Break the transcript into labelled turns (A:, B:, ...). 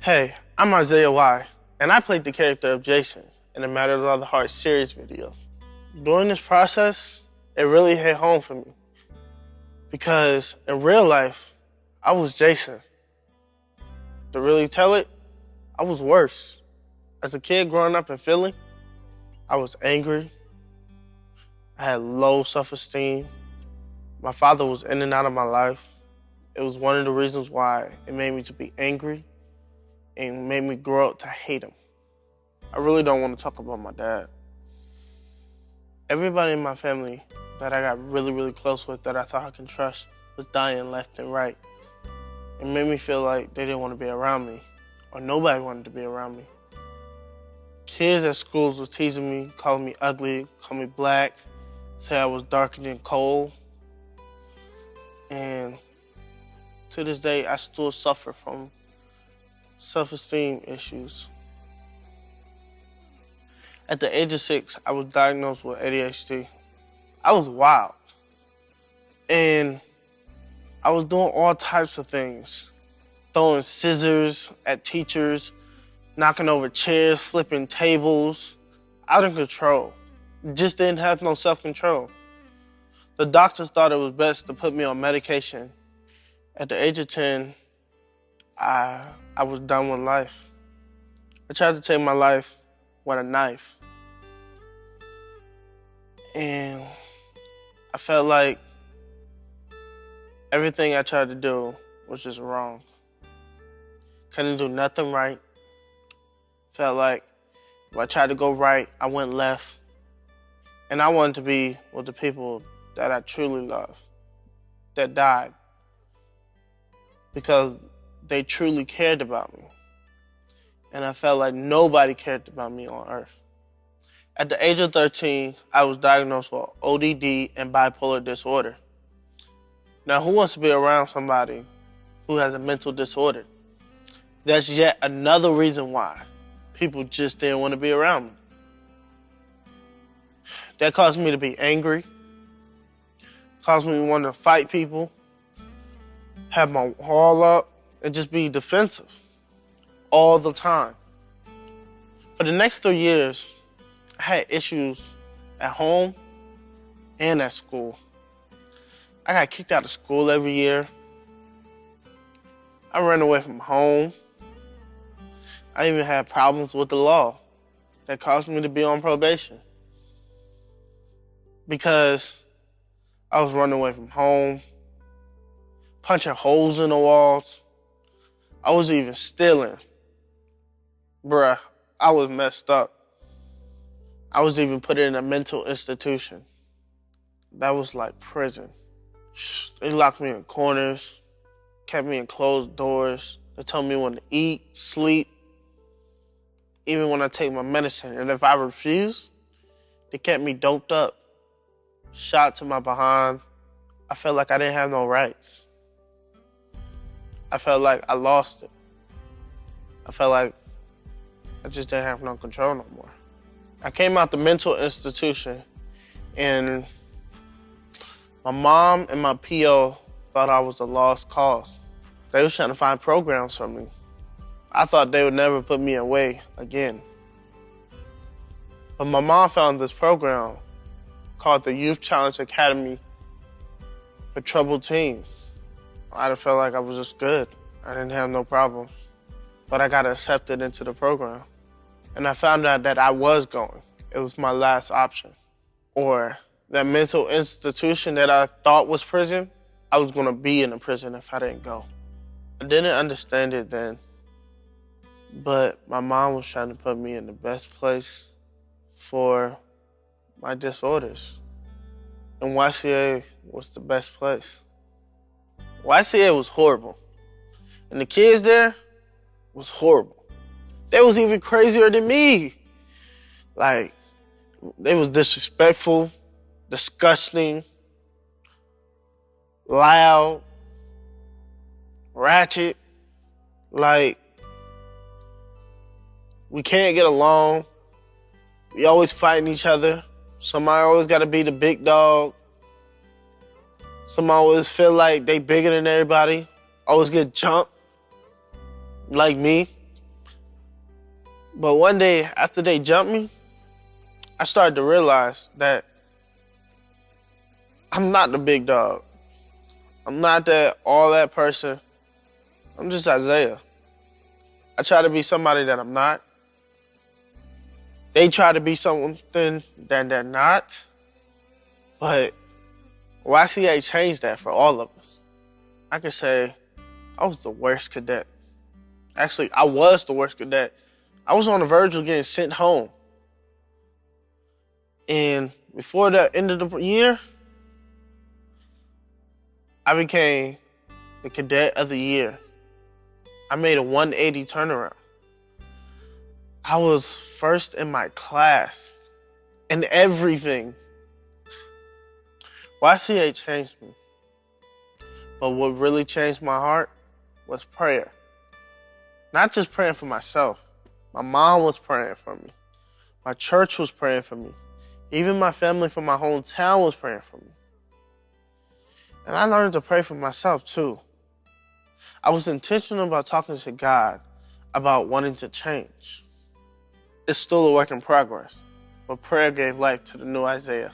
A: Hey, I'm Isaiah Whye, and I played the character of Jason in the Matters of the Heart series video. During this process, it really hit home for me because in real life, I was Jason. To really tell it, I was worse. As a kid growing up in Philly, I was angry. I had low self-esteem. My father was in and out of my life. It was one of the reasons why it made me to be angry and made me grow up to hate him. I really don't want to talk about my dad. Everybody in my family that I got really close with that I thought I could trust was dying left and right. It made me feel like they didn't want to be around me, or nobody wanted to be around me. Kids at schools were teasing me, calling me ugly, calling me black, say I was darker than coal. And to this day, I still suffer from self-esteem issues. At the age of 6, I was diagnosed with ADHD. I was wild. And I was doing all types of things. Throwing scissors at teachers, knocking over chairs, flipping tables, out of control. Just didn't have no self-control. The doctors thought it was best to put me on medication. At the age of 10, I was done with life. I tried to take my life with a knife. And I felt like everything I tried to do was just wrong. Couldn't do nothing right. Felt like if I tried to go right, I went left. And I wanted to be with the people that I truly love, that died, because they truly cared about me. And I felt like nobody cared about me on earth. At the age of 13, I was diagnosed with ODD and bipolar disorder. Now, who wants to be around somebody who has a mental disorder? That's yet another reason why people just didn't want to be around me. That caused me to be angry, caused me to want to fight people, have my wall up, and just be defensive all the time. For the next 3 years, I had issues at home and at school. I got kicked out of school every year. I ran away from home. I even had problems with the law that caused me to be on probation because I was running away from home, punching holes in the walls. I was even stealing. Bruh, I was messed up. I was even put in a mental institution. That was like prison. They locked me in corners, kept me in closed doors. They told me when to eat, sleep, even when I take my medicine. And if I refused, they kept me doped up, shot to my behind. I felt like I didn't have no rights. I felt like I lost it. I felt like I just didn't have no control no more. I came out the mental institution and my mom and my PO thought I was a lost cause. They was trying to find programs for me. I thought they would never put me away again. But my mom found this program called the Youth Challenge Academy for Troubled Teens. I felt like I was just good. I didn't have no problems. But I got accepted into the program. And I found out that I was going. It was my last option. Or that mental institution that I thought was prison, I was gonna be in a prison if I didn't go. I didn't understand it then, but my mom was trying to put me in the best place for my disorders. And YCA was the best place. YCA was horrible. And the kids there was horrible. They was even crazier than me. Like, they was disrespectful, disgusting, loud, ratchet. Like, we can't get along. We always fighting each other. Somebody always gotta be the big dog. Somebody always feel like they bigger than everybody. Always get jumped, like me. But one day after they jumped me, I started to realize that I'm not the big dog. I'm not all that person. I'm just Isaiah. I try to be somebody that I'm not. They try to be something that they're not. But YCA changed that for all of us. I could say I was the worst cadet. Actually, I was the worst cadet. I was on the verge of getting sent home. And before the end of the year, I became the cadet of the year. I made a 180 turnaround. I was first in my class in everything. YCA changed me. But what really changed my heart was prayer. Not just praying for myself. My mom was praying for me. My church was praying for me. Even my family from my hometown was praying for me. And I learned to pray for myself too. I was intentional about talking to God about wanting to change. It's still a work in progress, but prayer gave life to the new Isaiah.